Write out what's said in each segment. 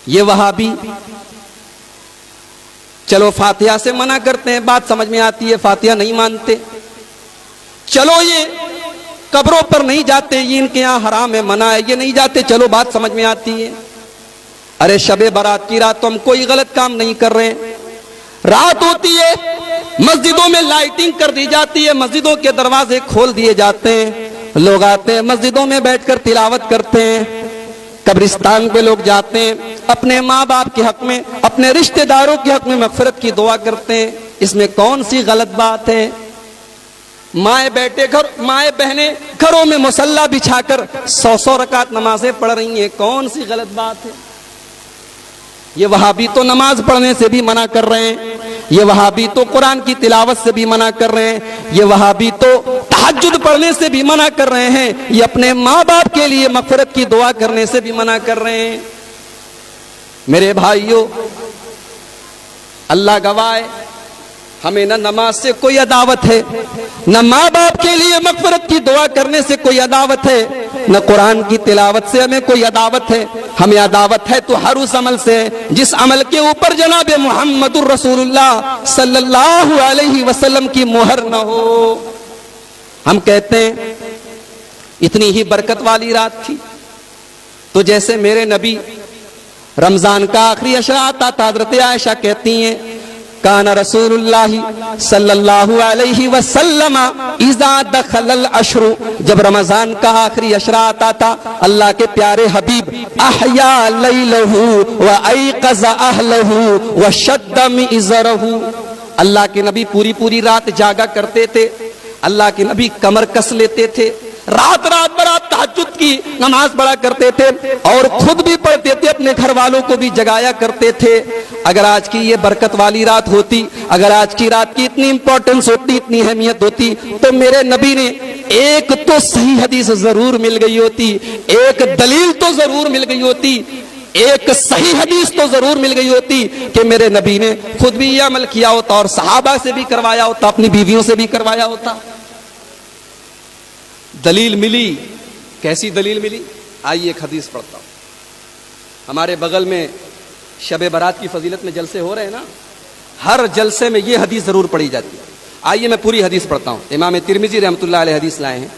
یہ وہابی چلو فاتحہ سے منع کرتے ہیں، بات سمجھ میں آتی ہے، فاتحہ نہیں مانتے. چلو یہ قبروں پر نہیں جاتے، یہ ان کے یہاں حرام ہے، منع ہے، یہ نہیں جاتے، چلو بات سمجھ میں آتی ہے. ارے شب برات کی رات تو ہم کوئی غلط کام نہیں کر رہے ہیں. رات ہوتی ہے، مسجدوں میں لائٹنگ کر دی جاتی ہے، مسجدوں کے دروازے کھول دیے جاتے ہیں، لوگ آتے ہیں مسجدوں میں بیٹھ کر تلاوت کرتے ہیں. قبرستان پہ لوگ جاتے ہیں، اپنے ماں باپ کے حق میں، اپنے رشتہ داروں کے حق میں مغفرت کی دعا کرتے ہیں. اس میں کون سی غلط بات ہے؟ مائیں بہنیں گھروں میں مصلی بچھا کر 100 رکعت نمازیں پڑھ رہی ہیں، کون سی غلط بات ہے؟ یہ وہابی تو نماز پڑھنے سے بھی منع کر رہے ہیں، یہ وہابی تو قرآن کی تلاوت سے بھی منع کر رہے ہیں، یہ وہابی تو تہجد پڑھنے سے بھی منع کر رہے ہیں، یہ اپنے ماں باپ کے لیے مغفرت کی دعا کرنے سے بھی منع کر رہے ہیں. میرے بھائیوں، اللہ گواہ ہے، ہمیں نہ نماز سے کوئی عداوت ہے، نہ ماں باپ کے لیے مغفرت کی دعا کرنے سے کوئی عداوت ہے، نہ قرآن کی تلاوت سے ہمیں کوئی عداوت ہے. ہمیں عداوت ہے تو ہر اس عمل سے جس عمل کے اوپر جناب محمد الرسول اللہ صلی اللہ علیہ وسلم کی مہر نہ ہو. ہم کہتے ہیں اتنی ہی برکت والی رات تھی تو جیسے میرے نبی رمضان کا آخری عشرہ آتا تھا، حضرت عائشہ کہتی ہیں کان رسول اللہ صلی اللہ علیہ وسلم اذا دخل العشر، جب رمضان کا آخری عشرہ آتا تھا اللہ کے پیارے حبیب احیا لیلہ وایقظ اہلہ وشد مئزرہ، اللہ کے نبی پوری رات جاگا کرتے تھے، اللہ کے نبی کمر کس لیتے تھے، رات برات تہجد کی نماز پڑھا کرتے تھے اور خود بھی پڑھتے تھے، اپنے گھر والوں کو بھی جگایا کرتے تھے. اگر آج کی یہ برکت والی رات ہوتی، اگر آج کی رات کی اتنی امپورٹنس ہوتی، اتنی اہمیت ہوتی، تو میرے نبی نے ایک تو صحیح حدیث ضرور مل گئی ہوتی، ایک دلیل تو ضرور مل گئی ہوتی، ایک صحیح حدیث تو ضرور مل گئی ہوتی کہ میرے نبی نے خود بھی یہ عمل کیا ہوتا اور صحابہ سے بھی کروایا ہوتا، اپنی بیویوں سے بھی کروایا ہوتا. دلیل ملی، کیسی دلیل ملی؟ آئیے ایک حدیث پڑھتا ہوں. ہمارے بغل میں شب برات کی فضیلت میں جلسے ہو رہے ہیں نا، ہر جلسے میں یہ حدیث ضرور پڑھی جاتی ہے. آئیے میں پوری حدیث پڑھتا ہوں. امام ترمذی رحمۃ اللہ علیہ حدیث لائے ہیں.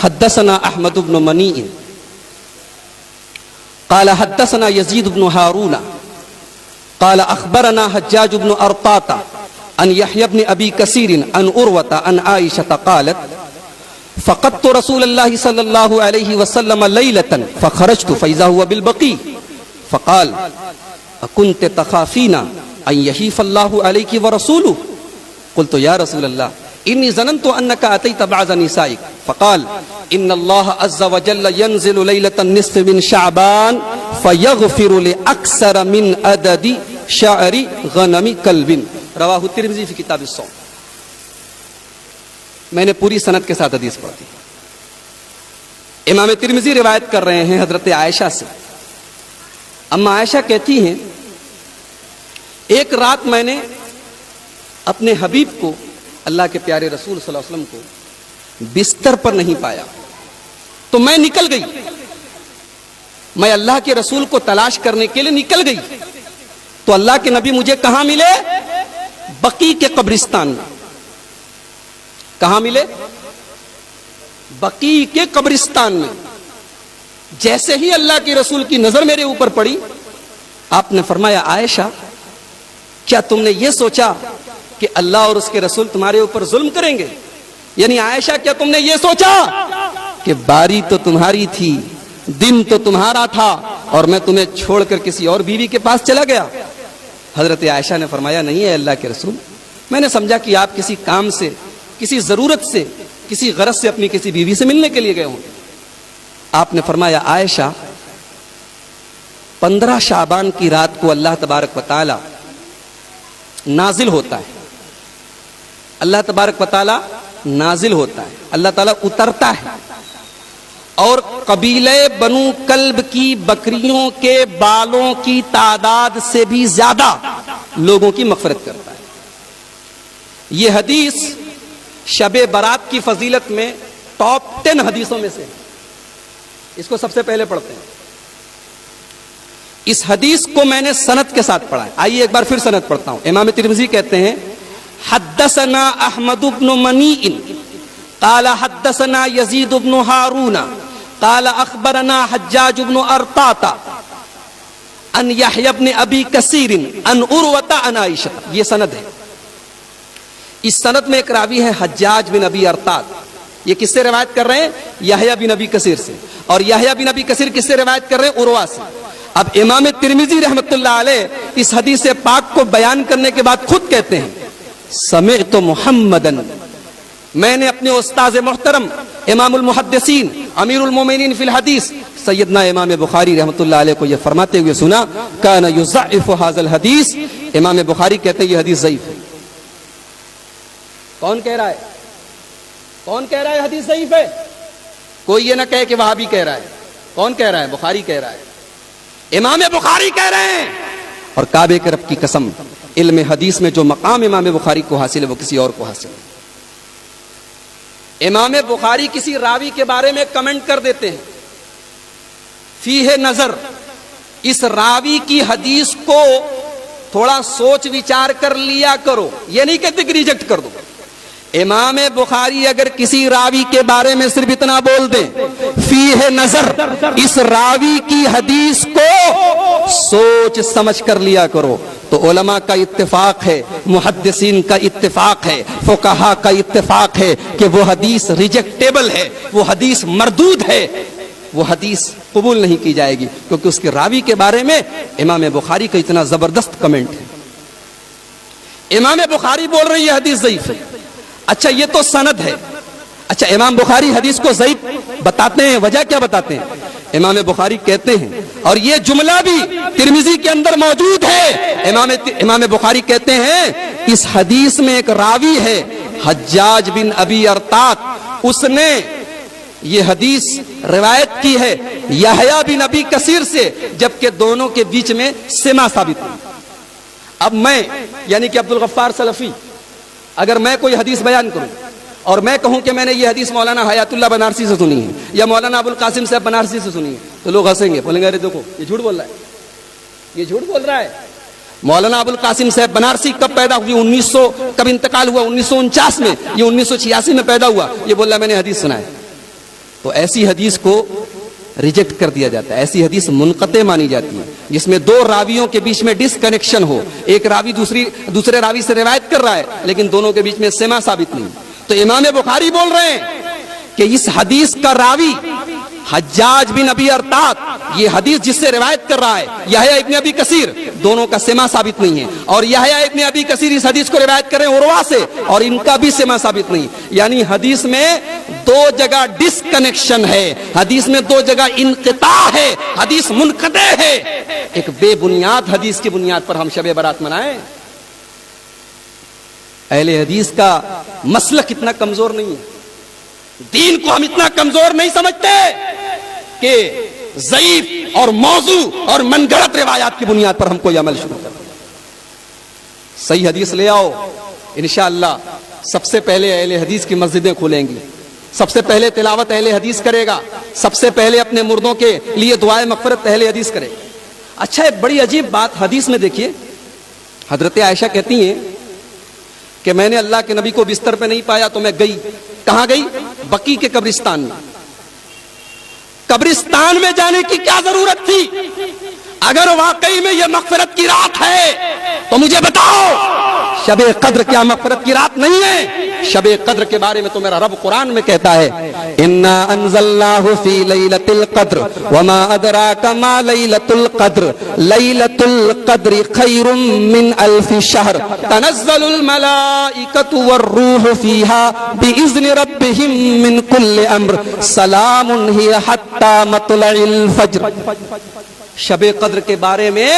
حدثنا احمد بن منیع قال حدثنا یزید بن ہارون قال اخبرنا حجاج بن ارطاط عن يحيى بن ابي كثير عن عروة عن عائشة قالت فقدت رسول الله صلى الله عليه وسلم ليلة فخرجت فإذا هو بالبقيع فقال أكنت تخافين أن يحيف الله عليك ورسوله؟ قلت يا رسول الله إني ظننت أنك أتيت بعض نسائك. فقال إن الله عز وجل ينزل ليلة النصف من شعبان فيغفر لأكثر من عدد شعر غنم كلب. رواہ ترمذی فی کتاب الصوم. میں نے پوری سند کے ساتھ حدیث پڑھی. امام ترمذی روایت کر رہے ہیں حضرت عائشہ سے. اما عائشہ کہتی ہیں ایک رات میں نے اپنے حبیب کو، اللہ کے پیارے رسول صلی اللہ علیہ وسلم کو بستر پر نہیں پایا تو میں نکل گئی، میں اللہ کے رسول کو تلاش کرنے کے لیے نکل گئی تو اللہ کے نبی مجھے کہاں ملے؟ بقیع کے قبرستان میں. کہاں ملے؟ بقیع کے قبرستان میں. جیسے ہی اللہ کے رسول کی نظر میرے اوپر پڑی، آپ نے فرمایا عائشہ کیا تم نے یہ سوچا کہ اللہ اور اس کے رسول تمہارے اوپر ظلم کریں گے؟ یعنی عائشہ کیا تم نے یہ سوچا کہ باری تو تمہاری تھی، دن تو تمہارا تھا اور میں تمہیں چھوڑ کر کسی اور بیوی کے پاس چلا گیا؟ حضرت عائشہ نے فرمایا نہیں ہے اللہ کے رسول، میں نے سمجھا کہ آپ کسی کام سے، کسی ضرورت سے، کسی غرض سے اپنی کسی بیوی سے ملنے کے لیے گئے ہوں. آپ نے فرمایا عائشہ 15 شعبان کی رات کو اللہ تبارک و تعالی نازل ہوتا ہے، اللہ تبارک و تعالی نازل ہوتا ہے، اللہ تعالیٰ اترتا ہے اور قبیلے بنو کلب کی بکریوں کے بالوں کی تعداد سے بھی زیادہ لوگوں کی مغفرت کرتا ہے. یہ حدیث شب برات کی فضیلت میں ٹاپ 10 حدیثوں میں سے. اس کو سب سے پہلے پڑھتے ہیں. اس حدیث کو میں نے سند کے ساتھ پڑھا ہے. آئیے ایک بار پھر سند پڑھتا ہوں. امام ترمذی کہتے ہیں حدثنا احمد بن منیع قال حدثنا یزید بن ہارون قال اخبرنا حجاج بن ارطاط ان یحیی بن ابی کثیر ان عروۃ عن عائشہ. یہ سند ہے. اس سند میں ایک راوی ہے حجاج بن ابی ارطاط. یہ کس سے روایت کر رہے ہیں؟ یحییٰ بن ابی کثیر سے. اور یحییٰ بن ابی کثیر کس سے روایت کر رہے ہیں؟ عروہ سے. اب امام ترمذی رحمۃ اللہ علیہ اس حدیث پاک کو بیان کرنے کے بعد خود کہتے ہیں سمعت محمدن، میں نے اپنے استاذ محترم امام المحدثین امیر المومنین فی الحدیث سیدنا امام بخاری رحمۃ اللہ علیہ کو یہ فرماتے ہوئے سنا کان یضعف ھذا الحدیث. امام بخاری کہتے ہیں یہ حدیث ضعیف ہے. کون کہہ رہا ہے؟ کون کہہ رہا ہے حدیث ضعیف ہے؟ کوئی یہ نہ کہے کہ وہابی کہہ رہا ہے. کون کہہ رہا ہے؟ بخاری کہہ رہا ہے. امام بخاری کہہ رہے ہیں. اور کعبے کے رب کی قسم، علم حدیث میں جو مقام امام بخاری کو حاصل ہے وہ کسی اور کو حاصل ہے. امام بخاری کسی راوی کے بارے میں کمنٹ کر دیتے ہیں فیہ نظر، اس راوی کی حدیث کو تھوڑا سوچ وچار کر لیا کرو. یہ نہیں کہتے کہ ریجیکٹ کر دو. امام بخاری اگر کسی راوی کے بارے میں صرف اتنا بول دیں فیہ نظر، اس راوی کی حدیث کو سوچ سمجھ کر لیا کرو، تو علماء کا اتفاق ہے، محدثین کا اتفاق ہے، فقہاء کا اتفاق ہے کہ وہ حدیث ریجیکٹیبل ہے، وہ حدیث مردود ہے، وہ حدیث قبول نہیں کی جائے گی، کیونکہ اس کے راوی کے بارے میں امام بخاری کا اتنا زبردست کمنٹ ہے. امام بخاری بول رہے ہیں یہ حدیث ضعیف ہے. اچھا یہ تو سند ہے. اچھا امام بخاری حدیث کو ضعیف بتاتے ہیں، وجہ کیا بتاتے ہیں؟ امام بخاری کہتے ہیں، اور یہ جملہ بھی ترمذی کے اندر موجود ہے، امام بخاری کہتے ہیں اس حدیث میں ایک راوی ہے حجاج بن ابی ارطاط، اس نے یہ حدیث روایت کی ہے یحییٰ بن ابی کثیر سے، جبکہ دونوں کے بیچ میں سما ثابت ہے. اب میں یعنی کہ عبد الغفار سلفی اگر میں کوئی حدیث بیان کروں اور میں کہوں کہ میں نے یہ حدیث مولانا حیات اللہ بنارسی سے سنی ہے یا مولانا ابو القاسم صاحب بنارسی سے سنی ہے، تو لوگ ہنسیں گے، بولیں گے ارے دیکھو یہ جھوٹ بول رہا ہے، یہ جھوٹ بول رہا ہے. مولانا ابو القاسم صاحب بنارسی کب پیدا ہوئی؟ کب انتقال ہوا؟ 1949 میں. یہ 1986 میں پیدا ہوا. یہ بول رہا ہے میں نے حدیث سنا ہے. تو ایسی حدیث کو ریجیکٹ کر دیا جاتا ہے. ایسی حدیث منقطع مانی جاتی ہے جس میں دو راویوں کے بیچ میں ڈس کنیکشن ہو، ایک راوی دوسرے راوی سے روایت کر رہا ہے لیکن دونوں کے بیچ میں سما ثابت نہیں. تو امام بخاری بول رہے ہیں کہ اس حدیث کا راوی حجاج بن ابی ارطاط، یہ حدیث جس سے روایت کر رہا ہے یحییٰ ابن ابی کثیر، دونوں کا سما ثابت نہیں ہے. اور یحییٰ ابن ابی کثیر اس حدیث کو روایت کر رہے ہیں عروہ سے، اور ان کا بھی سما ثابت نہیں. یعنی حدیث میں دو جگہ ڈس کنیکشن ہے، حدیث میں دو جگہ انقطاع ہے، حدیث منقطع ہے. ایک بے بنیاد حدیث کی بنیاد پر ہم شب برات منائیں؟ اہل حدیث کا مسلک اتنا کمزور نہیں ہے، دین کو ہم اتنا کمزور نہیں سمجھتے کہ ضعیف اور موضوع اور من گھڑت روایات کی بنیاد پر ہم کوئی عمل شروع کریں. صحیح حدیث لے آؤ، انشاءاللہ سب سے پہلے اہل حدیث کی مسجدیں کھولیں گی، سب سے پہلے تلاوت اہل حدیث کرے گا، سب سے پہلے اپنے مردوں کے لیے دعائے مغفرت اہل حدیث کرے. اچھا ایک بڑی عجیب بات حدیث میں دیکھیے، حضرت عائشہ کہتی ہیں کہ میں نے اللہ کے نبی کو بستر پہ نہیں پایا تو میں گئی. کہاں گئی؟ بقیع کے قبرستان میں. قبرستان میں جانے کی کیا ضرورت تھی؟ اگر واقعی میں یہ مغفرت کی رات ہے تو مجھے بتاؤ، شب قدر کیا مغفرت کی رات نہیں ہے؟ شب قدر کے بارے میں تو میرا رب قرآن میں کہتا ہے انا انزلناہ فی لیلۃ القدر وما ادراک ما لیلۃ القدر لیلۃ القدر خیر من الف شہر تنزل الملائکۃ والروح فیہا باذن ربہم من کل امر سلام ہی حتی مطلع الفجر. شب قدر کے بارے میں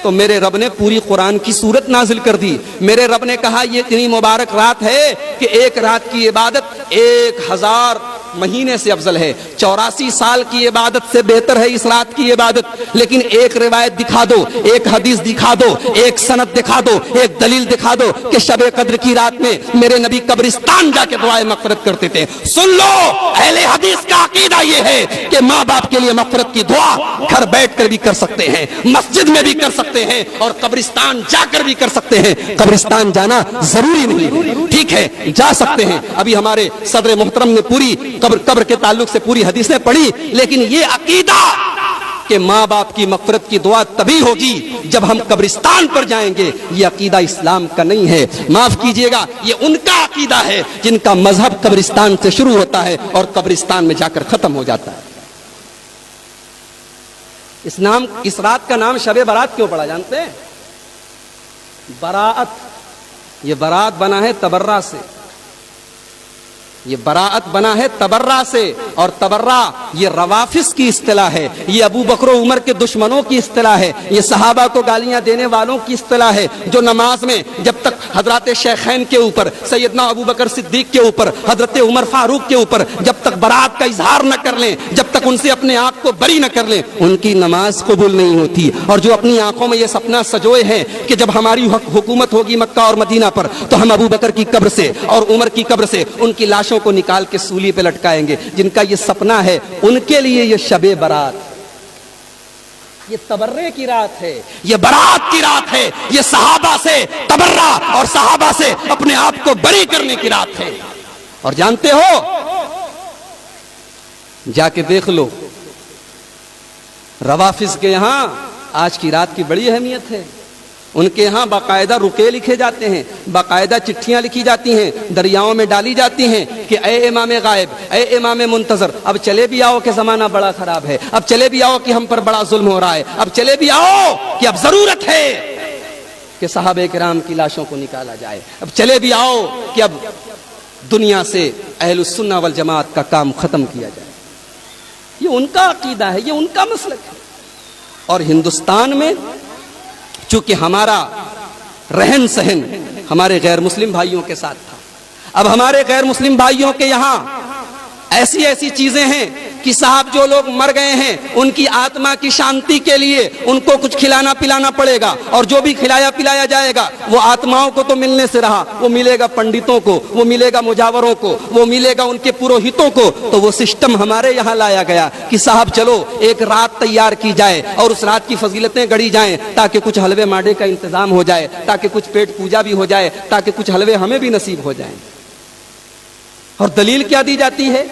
تو میرے رب نے پوری قرآن کی سورت نازل کر دی. میرے رب نے کہا یہ اتنی مبارک رات ہے کہ ایک رات کی عبادت 1000 مہینے سے افضل ہے، 84 سال کی عبادت سے بہتر ہے اس رات کی عبادت۔ لیکن ایک روایت دکھا دو، ایک حدیث دکھا دو، ایک سند دکھا دو، ایک دلیل دکھا دو کہ شب قدر کی رات میں میرے نبی قبرستان جا کے دعائیں مغفرت کرتے تھے۔ سن لو، اہل حدیث کا عقیدہ یہ ہے کہ ماں باپ کے لیے مغفرت کی دعا گھر بیٹھ کر بھی کر سکتے ہیں، مسجد میں بھی کر سکتے ہیں، اور قبرستان جا کر بھی کر سکتے ہیں۔ قبرستان جانا ضروری نہیں، ٹھیک ہے جا سکتے ہیں۔ ابھی ہمارے صدر محترم نے پوری قبر کے تعلق سے پوری حدیثیں پڑھی، لیکن یہ عقیدہ کہ ماں باپ کی مغفرت کی دعا تبھی ہوگی جب ہم قبرستان پر جائیں گے، یہ عقیدہ اسلام کا نہیں ہے۔ معاف کیجئے گا، یہ ان کا عقیدہ ہے جن کا مذہب قبرستان سے شروع ہوتا ہے اور قبرستان میں جا کر ختم ہو جاتا ہے۔ اس رات کا نام شب برات کیوں پڑا جانتے ہیں؟ براءت، یہ براءت بنا ہے تبرہ سے، یہ براءت بنا ہے تبرہ سے، اور تبرہ یہ روافض کی اصطلاح ہے، یہ ابو بکر و عمر کے دشمنوں کی اصطلاح ہے، یہ صحابہ کو گالیاں دینے والوں کی اصطلاح ہے، جو نماز میں جب تک حضرات شیخین کے اوپر، سیدنا ابو بکر صدیق کے اوپر، حضرت عمر فاروق کے اوپر جب تک براءت کا اظہار نہ کر لیں، جب تک ان سے اپنے آپ کو بری نہ کر لیں، ان کی نماز قبول نہیں ہوتی۔ اور جو اپنی آنکھوں میں یہ سپنا سجوئے ہیں کہ جب ہماری حکومت ہوگی مکہ اور مدینہ پر تو ہم ابو بکر کی قبر سے اور عمر کی قبر سے ان کی لاشوں کو نکال کے سولی پہ لٹکائیں گے، جن کا یہ سپنا ہے ان کے لیے یہ شب برات، یہ تبرے کی رات ہے، یہ برات کی رات ہے، یہ صحابہ سے تبرہ اور صحابہ سے اپنے آپ کو بری کرنے کی رات ہے۔ اور جانتے ہو، جا کے دیکھ لو روافض کے یہاں آج کی رات کی بڑی اہمیت ہے۔ ان کے ہاں باقاعدہ رقعے لکھے جاتے ہیں، باقاعدہ چٹھیاں لکھی جاتی ہیں، دریاؤں میں ڈالی جاتی ہیں کہ اے امام غائب، اے امام منتظر، اب چلے بھی آؤ کہ زمانہ بڑا خراب ہے، اب چلے بھی آؤ کہ ہم پر بڑا ظلم ہو رہا ہے، اب چلے بھی آؤ کہ اب ضرورت ہے کہ صحابہ کرام کی لاشوں کو نکالا جائے، اب چلے بھی آؤ کہ اب دنیا سے اہل السنہ والجماعت کا کام ختم کیا جائے۔ یہ ان کا عقیدہ ہے، یہ ان کا مسلک ہے۔ اور ہندوستان میں چونکہ ہمارا رہن سہن ہمارے غیر مسلم بھائیوں کے ساتھ تھا، اب ہمارے غیر مسلم بھائیوں کے یہاں ایسی ایسی چیزیں ہیں کہ صاحب جو لوگ مر گئے ہیں ان کی آتما کی شانتی کے لیے ان کو کچھ کھلانا پلانا پڑے گا، اور جو بھی کھلایا پلایا جائے گا وہ آتماؤں کو تو ملنے سے رہا، وہ ملے گا پنڈتوں کو، وہ ملے گا مجاوروں کو، وہ ملے گا ان کے پروہتوں کو۔ تو وہ سسٹم ہمارے یہاں لایا گیا کہ صاحب چلو ایک رات تیار کی جائے اور اس رات کی فضیلتیں گڑھی جائیں تاکہ کچھ حلوے ماڈے کا انتظام ہو جائے، تاکہ کچھ پیٹ پوجا بھی ہو جائے، تاکہ کچھ حلوے ہمیں بھی نصیب ہو جائیں۔ اور دلیل کیا دی جاتی ہے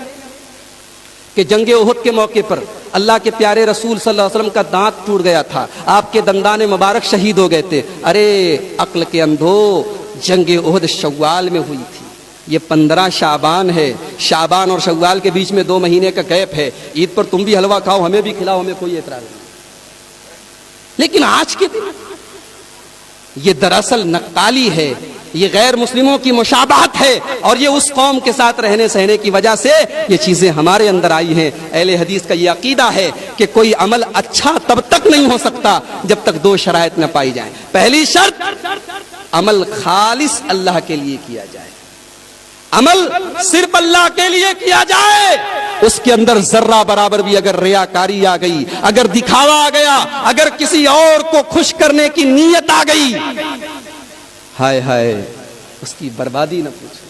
کہ جنگ احد کے موقع پر اللہ کے پیارے رسول صلی اللہ علیہ وسلم کا دانت ٹوٹ گیا تھا، آپ کے دندان مبارک شہید ہو گئے تھے۔ ارے عقل کے اندھو، جنگ احد شوال میں ہوئی تھی، یہ 15 شعبان ہے، شعبان اور شوال کے بیچ میں 2 مہینے کا گیپ ہے۔ عید پر تم بھی حلوہ کھاؤ، ہمیں بھی کھلاؤ، ہمیں کوئی اعتراض نہیں۔ لیکن آج کے دن یہ دراصل نقالی ہے، یہ غیر مسلموں کی مشابہت ہے، اور یہ اس قوم کے ساتھ رہنے سہنے کی وجہ سے یہ چیزیں ہمارے اندر آئی ہیں۔ اہل حدیث کا یہ عقیدہ ہے کہ کوئی عمل اچھا تب تک نہیں ہو سکتا جب تک 2 شرائط نہ پائی جائیں۔ پہلی شرط، عمل خالص اللہ کے لیے کیا جائے، عمل صرف اللہ کے لیے کیا جائے، اس کے اندر ذرہ برابر بھی اگر ریاکاری آ گئی، اگر دکھاوا آ گیا، اگر کسی اور کو خوش کرنے کی نیت آ گئی، ہائے ہائے اس کی بربادی نہ پوچھو۔